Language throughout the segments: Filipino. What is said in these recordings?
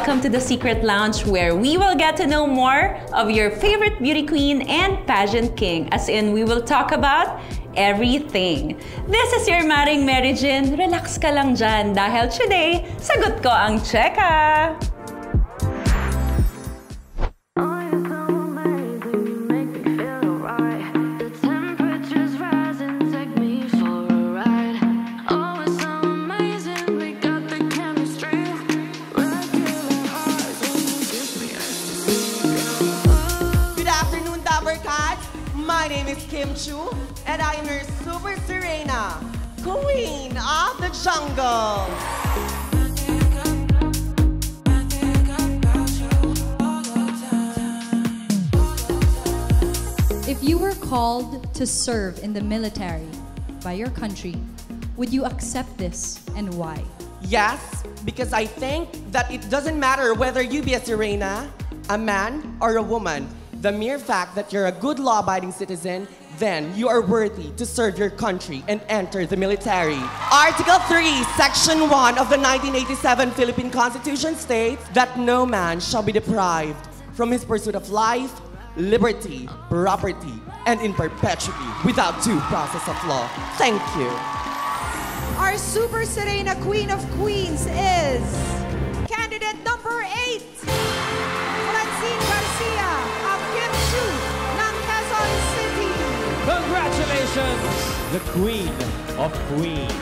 welcome to the Secret Lounge, where we will get to know more of your favorite beauty queen and pageant king. As in, we will talk about everything. This is your Maring Mary Jin. Relax ka lang dyan dahil today, sagot ko ang Cheka! My name is Kim Chu, and I am your Super Serena, Queen of the Jungle. If you were called to serve in the military by your country, would you accept this and why? Yes, because I think that it doesn't matter whether you be a Serena, a man, or a woman. The mere fact that you're a good law-abiding citizen, then you are worthy to serve your country and enter the military. Article 3, Section 1 of the 1987 Philippine Constitution states that no man shall be deprived from his pursuit of life, liberty, property, and in perpetuity without due process of law. Thank you. Our Super Serena Queen of Queens is candidate number 8, Francine Garcia of Kim Chu ng Quezon City. Congratulations, the Queen of Queens.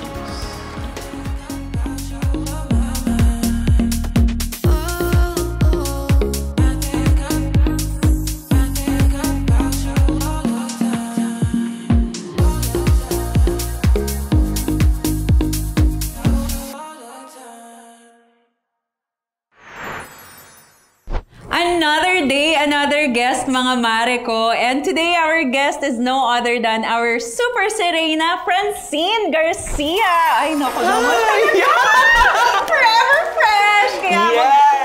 Another day, another guest, mga mare ko. And today, our guest is no other than our Super Serena, Francine Garcia. Ay, naku naman. Forever fresh! Kaya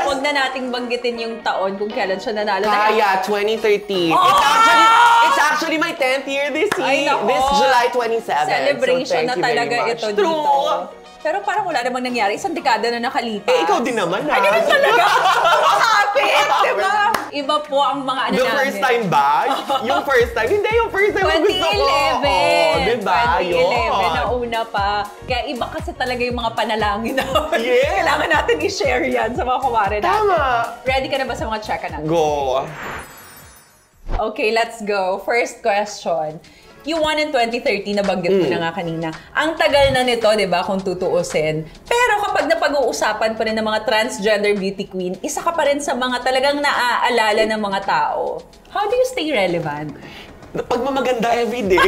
huwag na nating banggitin yung taon kung kailan siya nanalo. Kaya, 2013. Oh! It's actually my 10th year this Ay, year. This July 27. Celebration so na talaga ito dito. True. Pero parang wala namang nangyari. Isang dekada na nakalipas. Eh, ikaw din naman, ha? Ay, ganun talaga. Kapit, diba? Iba po ang mga ano The namin. first time ba? Yung first time? Hindi, yung first time mo gusto ko. 2011. Oo, diba? 2011 na una pa. Kaya iba kasi talaga yung mga panalangin namin. Yes. Kailangan natin i-share yan sa mga kumare natin. Tama. Ready ka na ba sa mga checka natin? Go. Okay, let's go. First question. You won in 2013, nabanggit mo na nga kanina. Ang tagal na nito, di ba, kung tutuusin. Pero kapag napag-uusapan pa rin ng mga transgender beauty queen, isa ka pa rin sa mga talagang naaalala ng mga tao. How do you stay relevant? Pagmamaganda everyday.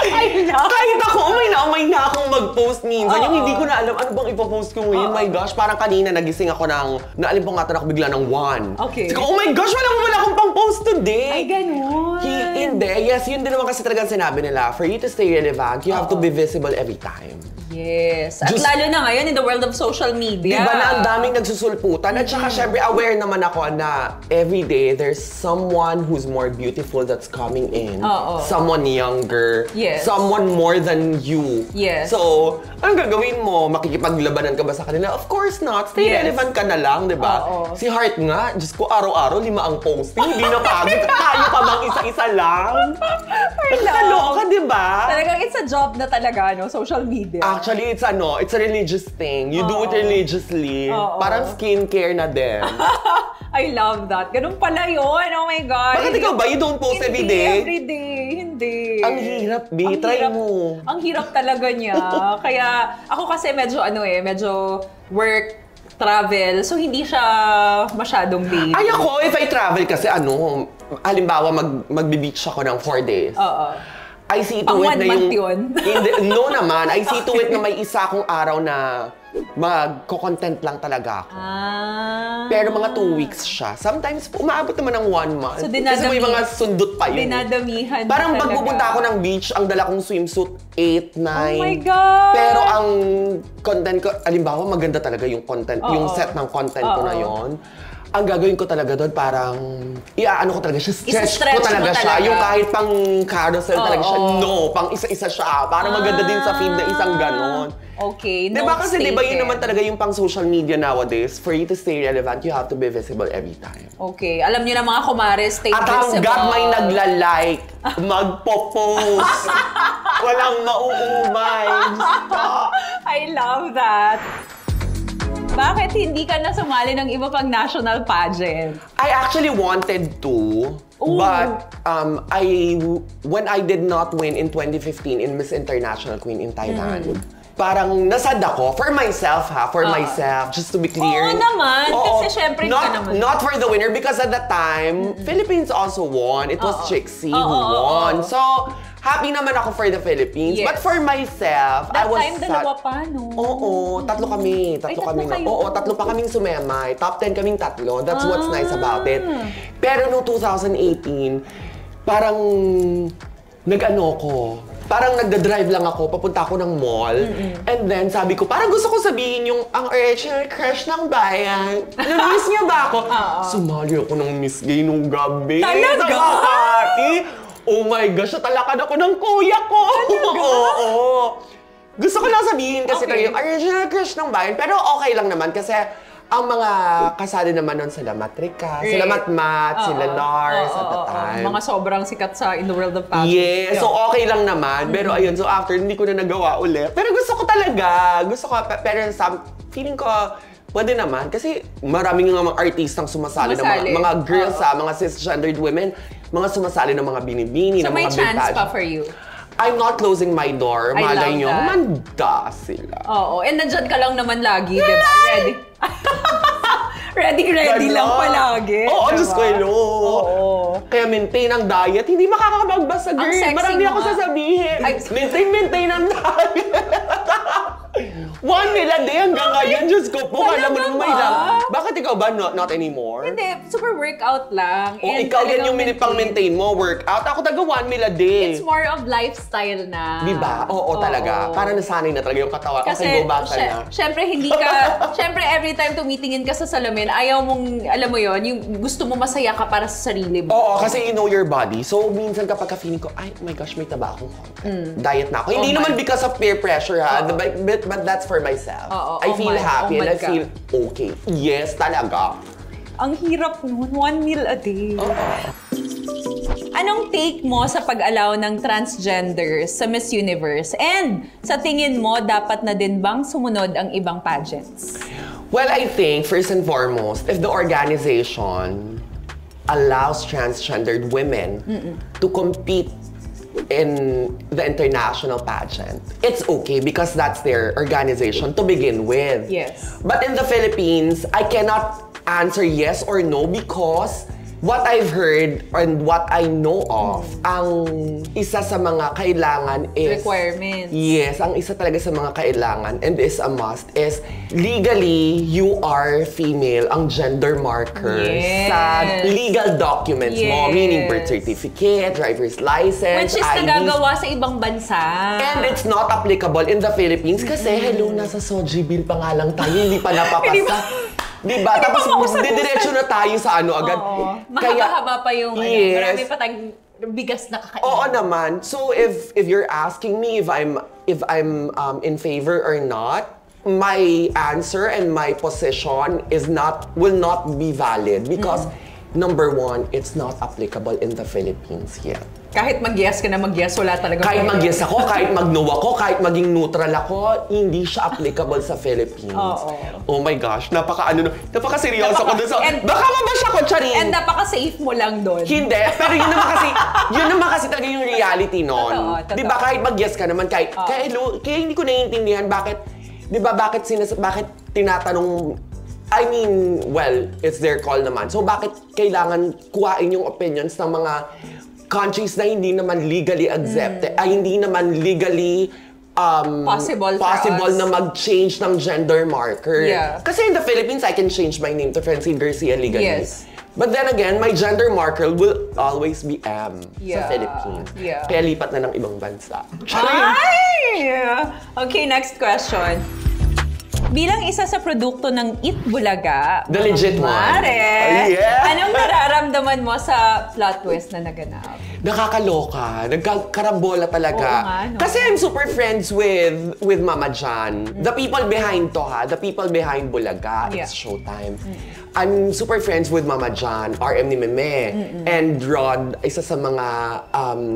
Ay, no. Kahit ako, umay na akong mag-post minsan. Yung hindi ko na alam, ano bang ipopost ko ngayon? My gosh, parang kanina nagising ako ng, naalimpungatan ako bigla ng 1. Okay. Sabi ko, oh my gosh, wala akong pang-post today. Ay, ganun. Hindi. Yes, yun din naman kasi talagang sinabi nila. For you to stay relevant, you have to be visible every time. Yes. At lalo na ngayon in the world of social media. Diba na ang daming nagsusulputan? At saka syempre aware naman ako na everyday there's someone who's more beautiful that's coming in. Someone younger. Yes. Someone more than you. Yes. So, anong gagawin mo? Makikipaglabanan ka ba sa kanila? Of course not. Stay relevant ka na lang, diba? Si Heart nga, Diyos ko, araw-araw 5 ang posting. Hindi na pagod. Tayo pa bang isa-isa lang? Nakakaloka, diba? Talagang it's a job na talaga, no? Social media. Actually, it's a religious thing. You do it religiously. Parang skincare na din. I love that. Ganun pala yun. Oh my God. Bakit ikaw ba? You don't post every day? Hindi. Ang hirap, B. Try mo. Ang hirap talaga niya. Kaya ako kasi medyo medyo work, travel. So hindi siya masyadong daily. Ay ako, if I travel kasi halimbawa magbe-beach ako ng 4 days. I see to it na yung... No naman. I see to it na may isa akong araw na magko-content lang talaga ako. Pero mga 2 weeks siya. Sometimes, umaabot naman ng 1 month. So, kasi may mga sundot pa yun. Dinadamihan parang talaga. pag pupunta ako ng beach, ang dala kong swimsuit, 8, 9. Oh my God! Pero ang content ko, alimbawa maganda talaga yung content, yung set ng content ko na yon. Ang gagawin ko talaga doon, parang iaano ko talaga siya, stretch ko talaga siya. Yung kahit pang carousel talaga siya, no, pang isa-isa siya. Para maganda din sa feed na isang ganon. Okay, Diba kasi diba yun naman talaga yung pang social media nowadays. For you to stay relevant, you have to be visible every time. Okay, alam niyo na mga kumare, stay At visible. hanggat may nagla-like, magpo-post. Walang mauumay. I love that. Bakit hindi ka na sumali ng iba pang national pageant? I actually wanted to, but when I did not win in 2015 in Miss International Queen in Thailand, parang nasad ako for myself myself, just to be clear. Oo naman, kasi syempre ka naman. Not for the winner because at the time, Philippines also won. It was Chixie who won. So, happy naman ako for the Philippines. Yes. But for myself, I was That time, dalawa pa, no? Oo, tatlo kami. tatlo kayo? Oo, tatlo pa kaming sumemay. Top 10 kaming tatlo. That's what's nice about it. Pero no 2018, parang nag-ano ko. Parang nagda-drive lang ako, papunta ako ng mall. And then sabi ko, parang gusto ko sabihin yung ang original crush ng bayan. Na-miss niya ba ako? Sumali ako ng Miss Gay nung gabi. Talaga? Sa Makati. Oh my gosh, natalakan ako ng kuya ko. Oo. Gusto ko lang sabihin kasi yung original crush ng bayan. Pero okay lang naman kasi ang mga kasali naman nun sila Matrika, sila Matmat, sila Lars at the time. Mga sobrang sikat in the world of pageant. Yes, so okay lang naman. Pero ayun, so after, hindi ko na nagawa ulit. Pero gusto ko talaga. Pero feeling ko, pwede naman. Kasi maraming mga artistang sumasali. Ng mga girls, mga cisgendered women, mga sumasali ng mga binibini, So ng may mga big chance pa pageant. for you? I'm not closing my door. I Malay love nyo, that. manda sila. Oo, and nandyan ka lang naman lagi, di ba? Ready lang palagi. Oo, diba? Diyos ko, hello. Oo. Kaya maintain ang diet, hindi makakabagba sa girl. sexy Marami mo ako nga. sasabihin. Maintain ang diet. 1 meal a day hanggang ngayon. Diyos ko po, alam mo naman may lang. Bakit ikaw ba not anymore? Hindi, super workout lang. O And ikaw yan talagang yung pang-maintain mo, workout. Ako taga 1 meal a day. It's more of lifestyle na. Diba? Oo, talaga. Para nasanay na talaga yung katawan. Kasi, Okay, go back na. syempre, syempre, every time tumitingin ka sa salamin, ayaw mong, alam mo yon, yung gusto mo masaya ka para sa sarili mo. Oo, kasi you know your body. So, minsan kapag ka-feeling ko, ay, oh my gosh, may taba akong konti. Diet na ako. Hindi naman because of peer pressure, ha? But that's for myself. I feel happy and I feel okay. Yes, talaga. Ang hirap nun, 1 meal a day. Anong take mo sa pag-allow ng transgenders sa Miss Universe? And sa tingin mo, dapat na din bang sumunod ang ibang pageants? Well, I think, first and foremost, if the organization allows transgendered women to compete in the international pageant, it's okay because that's their organization to begin with. Yes. But in the Philippines, I cannot answer yes or no because what I've heard and what I know of, ang isa sa mga kailangan is... Requirements. Yes, ang isa talaga sa mga kailangan and is a must is legally you are female, ang gender markers sa legal documents mo, meaning birth certificate, driver's license, Which is IDs. nagagawa sa ibang bansa. And it's not applicable in the Philippines kasi hello, nasa SOGI bill pa nga lang tayo, hindi pa napapasa. Diba? Tapos didiretso na tayo sa ano agad. Mahaba-haba pa yung yes. marami pa tayong bigas na kakainin. Oo naman. So if you're asking me if I'm in favor or not, my answer and my position will not be valid because number one, it's not applicable in the Philippines yet. Kahit mag-yes ka na mag-yes, wala talaga. Kahit mag-yes ako, kahit mag-no ako, kahit maging neutral ako, hindi siya applicable sa Philippines. Oh my gosh, napaka-seryoso ko dun sa... Baka mabash ako, Charin! And napaka-safe mo lang dun. Hindi, pero yun naman kasi talaga yung reality nun. Totoo. Di ba kahit mag-yes ka naman, kaya hindi ko naiintindihan bakit tinatanong, I mean, well, it's their call naman. So bakit kailangan kuhain yung opinions ng mga countries na hindi naman legally accepted, ay hindi naman legally possible na mag-change ng gender marker. Yeah. Kasi in the Philippines, I can change my name to Francine Garcia legally. Yes. But then again, my gender marker will always be M sa Philippines. Yeah. Kaya lipat na ng ibang bansa. Ay! Okay, next question. Bilang isa sa produkto ng Eat Bulaga, The legit one. Mare, Yeah. anong nararamdaman mo sa plot twist na naganap? nakakaloka, nagkakarambola talaga. Oo nga, no? Kasi I'm super friends with Mama Jan. The people behind to ha, the people behind Bulaga, it's showtime. I'm super friends with Mama Jan, RM ni Meme, and Rod, isa sa mga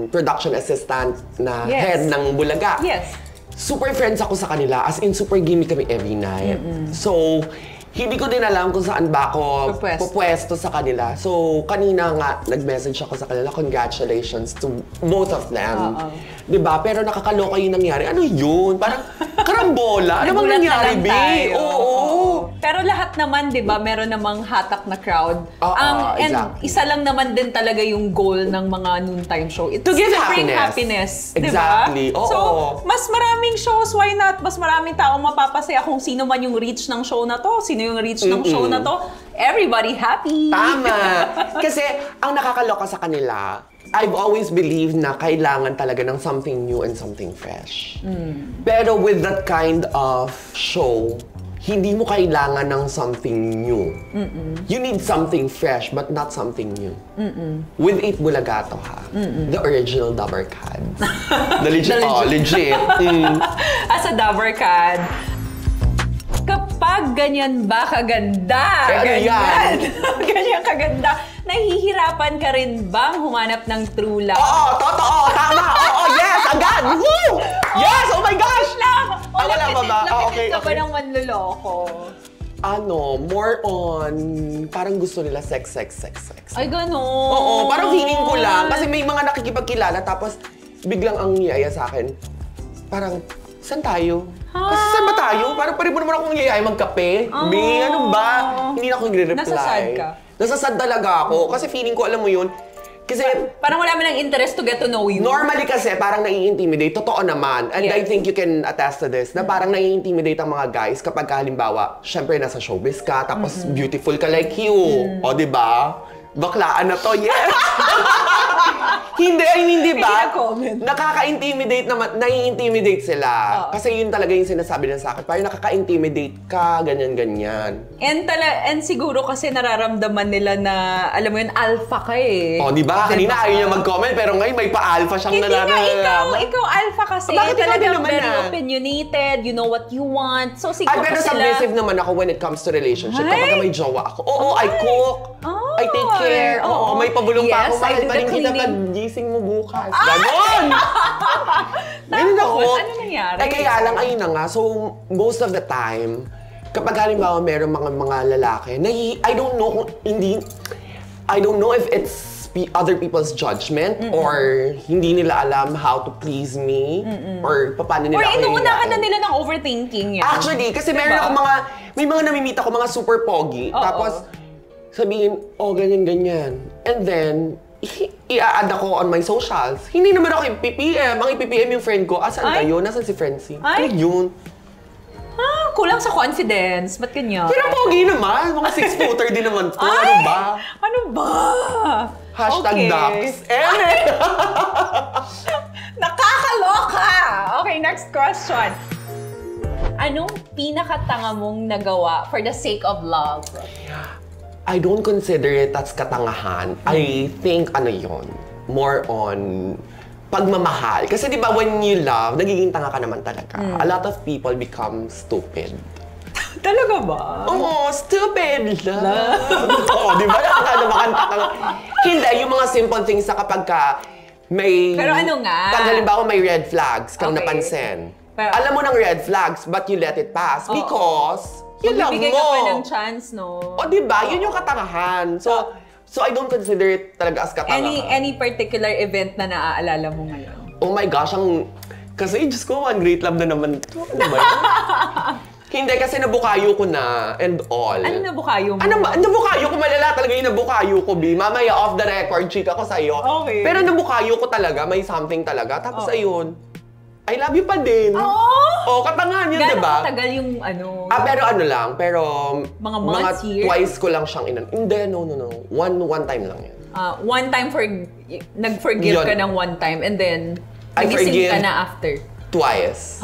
production assistant na head ng Bulaga. Yes. Super friends ako sa kanila, as in super gimmick kami every night. So, hindi ko din alam kung saan ba ako pupwesto sa kanila. So, kanina nga, nag-message ako sa kanila, congratulations to both of them. Diba? Pero nakakaloka yung nangyari. Ano yun? Parang karambola. Ano bang nangyari, B? Oo. Pero lahat naman, di ba, meron namang hatak na crowd. And isa lang naman din talaga yung goal ng mga noontime show. It's to give bring happiness. Di Exactly. ba? So, mas maraming shows, why not? Mas maraming tao mapapasaya kung sino man yung reach ng show na to, sino yung reach ng show na to. Everybody happy. Tama. Kasi ang nakakaloka sa kanila, I've always believed na kailangan talaga ng something new and something fresh. Pero with that kind of show, hindi mo kailangan ng something new. You need something fresh but not something new. With 8 Bulagato ha, the original Dabarkad. The legit, legit. As a Dabarkad, kapag ganyan ba kaganda? Ganyan kaganda. Nahihirapan ka rin bang humanap ng true love? Oo, totoo, tama. Oo, yes, agad. Woo! Yes, oh my gosh! Wala ba ba? Okay, ka ba ng manloloko? More on, parang gusto nila sex. Ay, gano'n. Oo, parang feeling ko lang. Kasi may mga nakikipagkilala, tapos biglang ang niyaya sa akin, parang, saan tayo? Kasi saan ba tayo? Parang pari mo naman akong niyaya magkape. Bing, ano ba? Hindi na ako nagre-reply. Nasasad ka? Nasasad talaga ako. Kasi feeling ko, alam mo yun, kasi parang wala mo ng interest to get to know you. Normally kasi parang nai-intimidate. Totoo naman. And I think you can attest to this. Na parang nai-intimidate ang mga guys kapag halimbawa, syempre nasa showbiz ka, tapos beautiful ka like you. O, diba? Baklaan na to, yes! Hindi, I mean, diba? Nakaka-intimidate naman, nai-intimidate sila. Kasi yun talaga yung sinasabi nila sa akin. Parang nakaka-intimidate ka, ganyan-ganyan. And siguro kasi nararamdaman nila na, alam mo yun, alpha ka eh. O, diba? Kanina ayaw niya mag-comment, pero ngayon may pa-alpha siyang nararamdaman. Ikaw alpha kasi. Bakit ikaw din naman very opinionated, you know what you want. So siguro pero submissive naman ako when it comes to relationship. Kapag may jowa ako. Oo, I cook. I take care. Oo, may pabulong pa ako. Bakit pa rin kita pag-gising mo bukas? Ganon! Ganun ako. Ano nangyari? Kaya lang, ayun na nga. So, most of the time, kapag halimbawa meron mga lalaki, I don't know kung I don't know if it's other people's judgment or hindi nila alam how to please me or paano nila ako hihilain. Or inuuna ka na nila ng overthinking yan. Actually, kasi meron ako may mga namimit ako, mga super pogi. Tapos, sabihin, ganyan-ganyan. And then, i-add ako on my socials. Hindi naman ako i-PPM. Ang i-PPM yung friend ko, asan kayo? Nasaan si Frenzy? Ano yun? Kulang sa confidence. Ba't ganyan? Pero pogi naman. Mga 6-footer din naman to. Ano ba? Ano ba? #Dax. Nakakaloka! Okay, next question. Anong pinakatanga mong nagawa for the sake of love? I don't consider it as katangahan. I think, yun, more on pagmamahal. Kasi di ba when you love, nagiging tanga ka naman talaga. A lot of people become stupid. Talaga ba? Oo, stupid love. Oo, di ba? Nakakanta ka. Hindi, yung mga simple things na kapag ka may... Pero ano nga? Pag halimbawa may red flags kang napansin. Pero, alam mo ng red flags, but you let it pass because you love mo. Bibigay ka pa ng chance, no? O, di ba? Yun yung katangahan. So I don't consider it talaga as katangahan. Any particular event na naaalala mo ngayon? Oh my gosh, kasi, Diyos ko, one great love na naman. Ano ba yun? Hindi, kasi nabukayo ko na and all. Ano nabukayo mo? Nabukayo ko, malala talaga yung nabukayo ko, B. Mamaya off the record, chika ko sa'yo. Okay. Pero nabukayo ko talaga, may something talaga. Tapos ayun, I love you pa din. Oo, katangahan yun, diba? Gano'ng tagal yung pero pero mga months, years? Twice ko lang siyang Hindi, no. One time lang yun. One time nag-forgive ka ng one time and then nagising ka na after? Twice.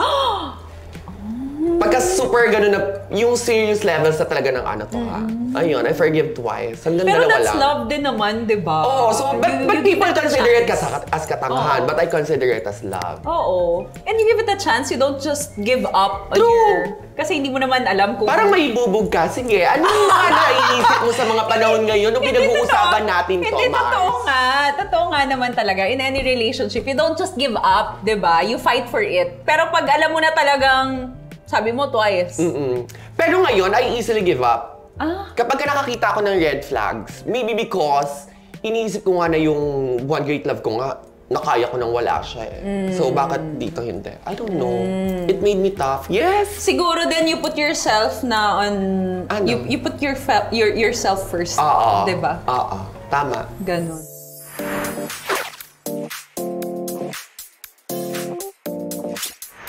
Pagka super ganun na, yung serious levels na talaga ng ano to ha. Ayun, I forgive twice. Hanggang Pero dalawa that's lang. love din naman, di ba? Oo, so, but people consider it as katangahan, but I consider it as love. Oo. And you give it a chance, you don't just give up on True. your... Kasi hindi mo naman alam kung... Parang may bubog ka. Sige, ano yung mga naiisip mo sa mga panahon ngayon nung pinag-uusapan natin to, Hindi, Mars? totoo nga. Totoo nga naman talaga. In any relationship, you don't just give up, di ba? You fight for it. Pero pag alam mo na talagang, sabi mo twice. Pero ngayon, I easily give up. Ah. Kapag nakakita ako ng red flags, maybe because iniisip ko nga na yung one great love ko nga, nakaya ko nang wala siya eh. So, bakit dito hindi? I don't know. It made me tough. Yes! Siguro then you put yourself na on... Ano? You put yourself first. Oo. Di ba? Oo. Tama. Ganon.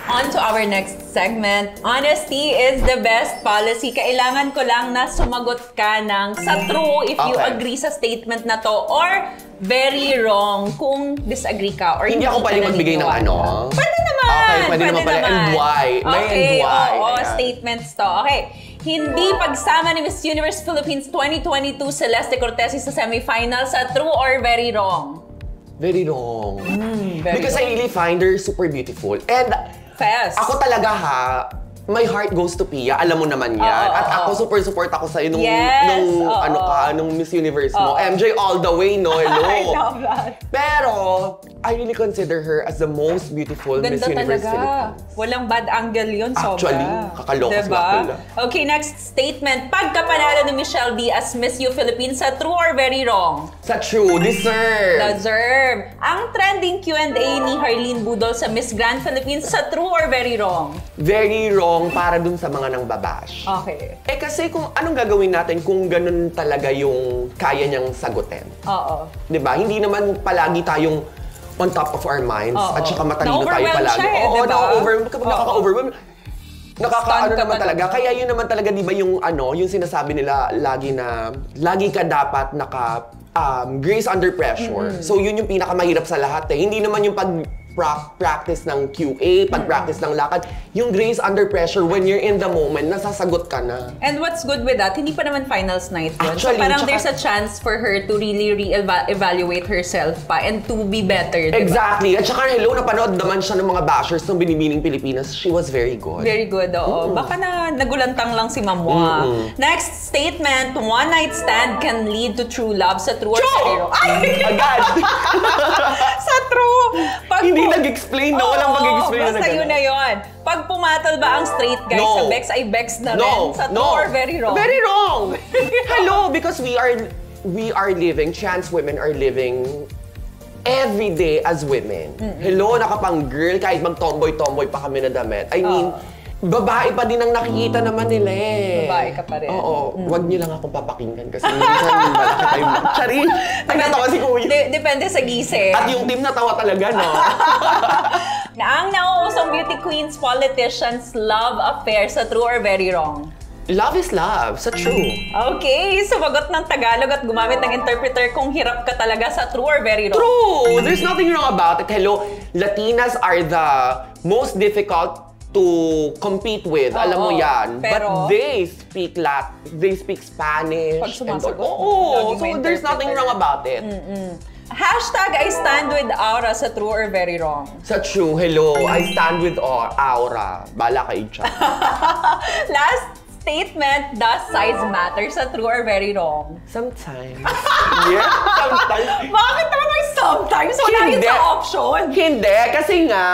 On to our next segment. Honesty is the best policy. Kailangan ko lang na sumagot ka ng sa true if you Okay. agree sa statement na to or very wrong kung disagree ka or Hindi ako ka pwede magbigay ng naniniwala. ano. Pwede naman! Okay, pwede naman pala. And why? May Okay, and why. oo, Ayan. statements to. Okay. Hindi pagsama ni Miss Universe Philippines 2022 Celeste Cortesi sa semifinal sa true or very wrong? Very wrong. Very Because I really find her super beautiful. And Fast. ako talaga ha, my heart goes to Pia. Alam mo naman yan. Oo, At oo. ako super support ako sa'yo nung, Yes, nung oo. ano ka, nung Miss Universe mo. MJ all the way, no? Hello. I love that. Pero, I really consider her as the most beautiful Miss Ganda Universe talaga. Philippines. Walang bad angle yun, sobra. Actually, kakaloka diba? sila pala. Okay, next statement. Pagkapanalo ni Michelle B as Miss U Philippines sa true or very wrong? Sa true, deserve. Deserve. Ang trending Q&A ni Harleen Budol sa Miss Grand Philippines sa true or very wrong? Very wrong para dun sa mga nang babash. Okay. Eh kasi kung anong gagawin natin kung ganun talaga yung kaya niyang sagutin. Oo. 'Di ba? Hindi naman palagi tayong on top of our minds Oo. at saka matalino tayo Na-overwhelm palagi. siya eh, Oo, diba? na-overwhelm. Kapag Oo. nakaka-overwhelm, nakakaano Stunned ka naman talaga. talaga. Kaya yun naman talaga, di ba yung ano, yung sinasabi nila lagi na, lagi ka dapat grace under pressure. So yun yung pinakamahirap sa lahat eh. Hindi naman yung practice ng QA, pag-practice ng lakad, yung grace under pressure when you're in the moment, nasasagot ka na. And what's good with that, hindi pa naman finals night yun. Actually, so parang tsaka- there's a chance for her to really re-evaluate herself pa and to be better, diba? Exactly. At saka hello, napanood naman siya ng mga bashers ng Binibining Pilipinas. She was very good. Very good, oo. Baka na nagulantang lang si Mamwa. Next statement, one night stand can lead to true love sa true or very wrong. Ay! Agad! Sa true! Pag Hindi nag-explain na, walang mag-explain na basta ganun. yun na yun. Pag pumatol ba ang straight guy No. sa Bex ay Bex na rin? No, Sa true no. or very wrong? Very wrong! Hello, because we are living, trans women are living every day as women. Hello, nakapang girl, kahit mag-tomboy-tomboy pa kami na damit. I mean, babae pa din ang nakikita naman nila eh. Babae ka pa rin. Oo, wag niyo lang akong papakinggan kasi minsan malaki tayo. Charing! Nagtatawa si Kuya. Depende sa gise. At yung team natawa talaga, no? Na ang nauusong beauty queens, politicians, love affair sa true or very wrong? Love is love, sa true. Okay, sumagot ng Tagalog at gumamit ng interpreter kung hirap ka talaga sa true or very wrong. True! There's nothing wrong about it. Hello, Latinas are the most difficult to compete with. Oo, Alam mo yan. pero- But they speak Spanish. Pag sumasagot, Oo, laging so may there's nothing interpreter. wrong about it. Hashtag I stand with Aura sa true or very wrong? Sa true, hello, I stand with Aura. Bala kayo dyan. Last statement, does size matter sa true or very wrong? Sometimes. Yeah, sometimes. Bakit naman may sometimes? Wala yun Hindi. sa option. Hindi, kasi nga,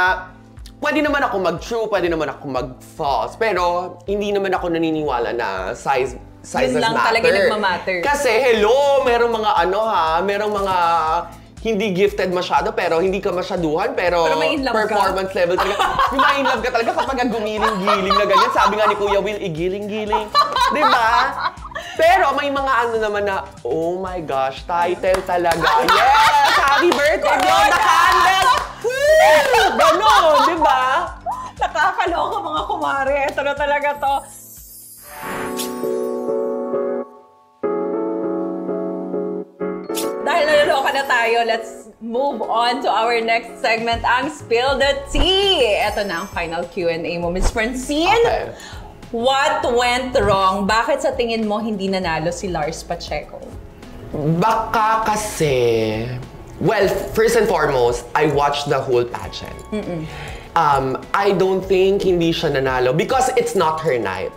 pwede naman ako mag-true, pwede naman ako mag-false. Pero, hindi naman ako naniniwala na sizes Yun lang matter. talaga nagmamatter. Kasi, hello, merong mga merong mga hindi gifted masyado, pero hindi ka masyaduhan, pero Pero may in love ka. performance level talaga. Yung may in love ka talaga kapag gumiling-giling na ganyan. Sabi nga ni Kuya Will, igiling-giling. Diba? Pero may mga ano naman na, oh my gosh, title talaga. Yes! Happy birthday, blow the candle! Woo! Ganon, diba? Nakakaloka mga kumare. Ito na talaga to. Dahil naloloka na tayo, let's move on to our next segment, ang Spill the Tea. Ito na ang final Q&A mo, Miss Francine. Okay. What went wrong? Bakit sa tingin mo hindi nanalo si Lars Pacheco? Baka kasi... Well, first and foremost, I watched the whole pageant. I don't think hindi siya nanalo because it's not her night.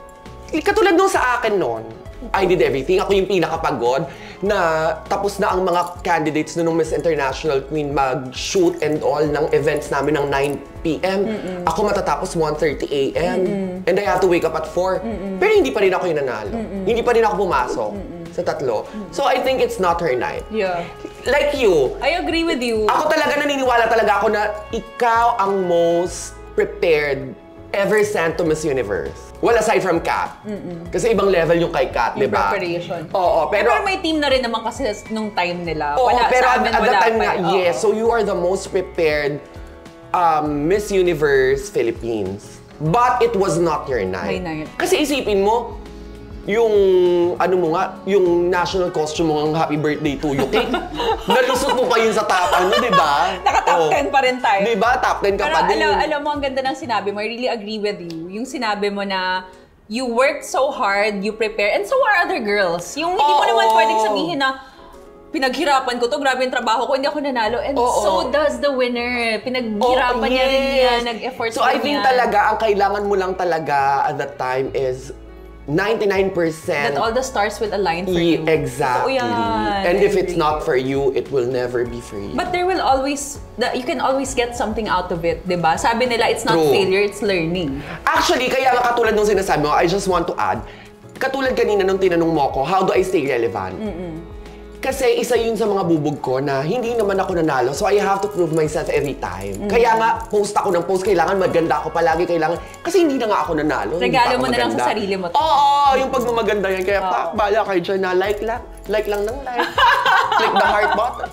Katulad nung sa akin noon, I did everything. Ako yung pinakapagod na tapos na ang mga candidates nung Miss International Queen mag-shoot and all ng events namin ng 9 p.m. Ako matatapos 1:30 a.m. And I have to wake up at 4. Pero hindi pa rin ako yung nanalo. Hindi pa rin ako pumasok sa tatlo. So I think it's not her night. Yeah. Like you. I agree with you. Ako talaga naniniwala talaga ako na ikaw ang most prepared ever sent to Miss Universe. Well, aside from Kat. Kasi ibang level yung kay Kat, di ba? Preparation. Oo, pero may team na rin naman kasi nung time nila. Oo, Wala, pero sa amin, at wala that time pa. nga, yes. So you are the most prepared Miss Universe Philippines. But it was not your night. My night. Kasi isipin mo, yung ano mo nga, yung national costume mo ng Happy Birthday to You cake, nalusot mo pa yun sa top, di ba? Naka-top 10 pa rin tayo. Di ba? Top 10 ka Pero pa din. alam mo, ang ganda ng sinabi mo. I really agree with you. Yung sinabi mo na you worked so hard, you prepare, and so are other girls. Yung hindi mo naman pwedeng sabihin na pinaghirapan ko to, grabe yung trabaho ko, hindi ako nanalo. And so does the winner. Pinaghirapan niya rin yan, nag-effort So I think talaga, ang kailangan mo lang talaga at that time is 99% that all the stars will align for you. Exactly. So, yan. And if it's not for you, it will never be for you. But there will always, you can always get something out of it, di ba? Sabi nila, it's not True. failure, it's learning. Actually, kaya nga katulad nung sinasabi mo, I just want to add, katulad kanina nung tinanong mo ko, how do I stay relevant? Kasi isa yun sa mga bubog ko na hindi naman ako nanalo, so I have to prove myself every time. Kaya nga, post ako ng post, kailangan maganda ako palagi, kailangan, kasi hindi na nga ako nanalo. Regalo mo na lang sa sarili mo. Oo, yung pagmamaganda yan. Kaya bala kayo dyan na like lang ng like. Click the heart button.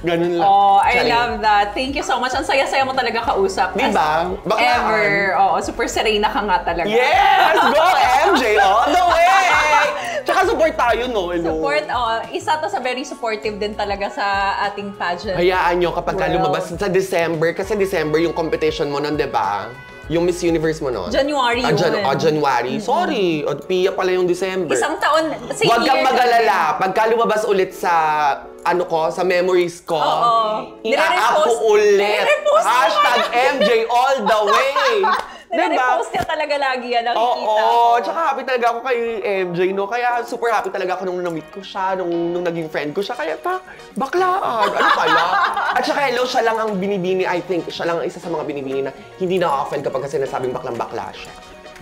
Ganun lang. Oh, I love that. Thank you so much. Ang saya-saya mo talaga kausap. Diba? Ever. Oo, super serena ka nga talaga. Yes! Go, MJ! All the way! Tsaka support tayo, no? Hello. Support, isa to sa very supportive din talaga sa ating pageant. Hayaan nyo kapag lumabas sa December, kasi December yung competition mo nun, di ba? Yung Miss Universe mo nun. January yun. January. Sorry. Pia pala yung December. Isang taon. Huwag kang mag-alala. Pagka lumabas ulit sa sa memories ko, i-up ko ulit. Hashtag MJ all the way. Nire-repost niya talaga lagi yan, nakikita ko. Oo, tsaka happy talaga ako kay MJ, no? Kaya super happy talaga ako nung na-meet ko siya, nung naging friend ko siya. Kaya baklaan, ano kaya? At saka hello, siya lang ang binibini, I think, siya lang ang isa sa mga binibini na hindi na-offend kapag kasi nasabing baklang-bakla siya.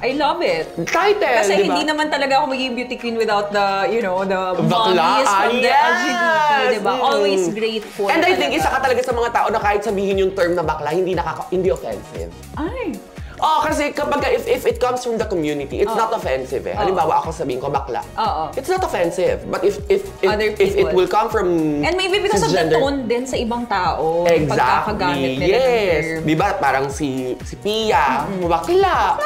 I love it. Title, kasi diba? Hindi naman talaga ako magiging beauty queen without the, the bakla. mommies from the LGBT, diba? Always grateful. And I think isa ka talaga sa mga tao na kahit sabihin yung term na bakla, hindi offensive. Ay. Kasi kapag if it comes from the community, it's not offensive eh. Halimbawa ako sabihin ko bakla. It's not offensive. But if it will come from and maybe because of the tone din sa ibang tao. Exactly. Yes. Diba parang si Pia, bakla.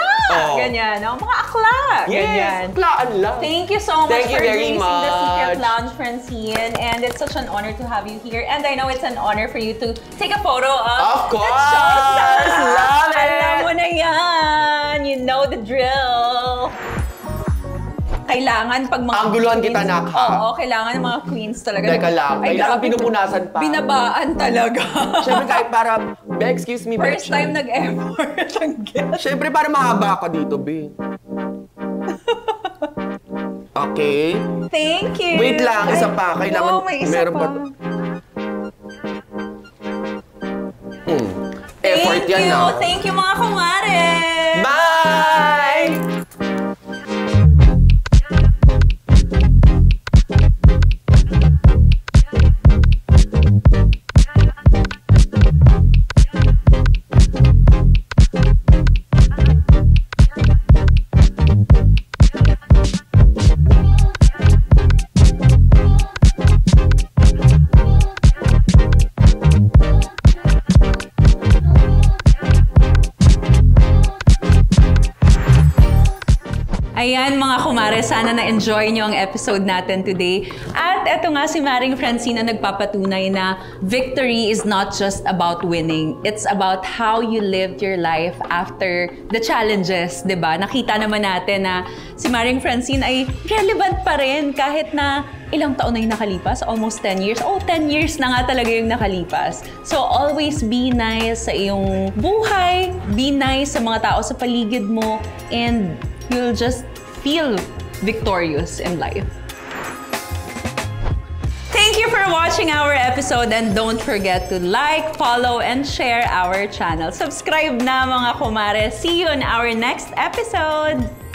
Ganyan. Mga akla. Ganyan. Aklaan lang. Thank you so much for gracing the Secret much. Lounge, Francine. And it's such an honor to have you here. And I know it's an honor for you to take a photo of course. the showstars. Love it. Alam mo na yan. You know the drill. Kailangan pag mga Angguluhan kita, nak, ha? Oo, kailangan ng mga queens talaga. Teka lang, kailangan pinupunasan pa. Binabaan talaga. Siyempre kahit para, excuse me, First time nag-effort ang guest. Siyempre para mahaba ka dito, be. Okay. Thank you. Wait lang, isa pa. Kailangan, may isa meron pa. Effort yan na. Thank you mga kumare. Bye! Ayan mga kumare, sana na-enjoy nyo ang episode natin today. At eto nga si Maring Francine na nagpapatunay na victory is not just about winning. It's about how you lived your life after the challenges, 'di ba? Nakita naman natin na si Maring Francine ay relevant pa rin kahit na ilang taon na yung nakalipas, almost 10 years. 10 years na nga talaga yung nakalipas. So always be nice sa iyong buhay, be nice sa mga tao sa paligid mo, and you'll just feel victorious in life. Thank you for watching our episode, and don't forget to like, follow, and share our channel. Subscribe na mga kumare. See you in our next episode!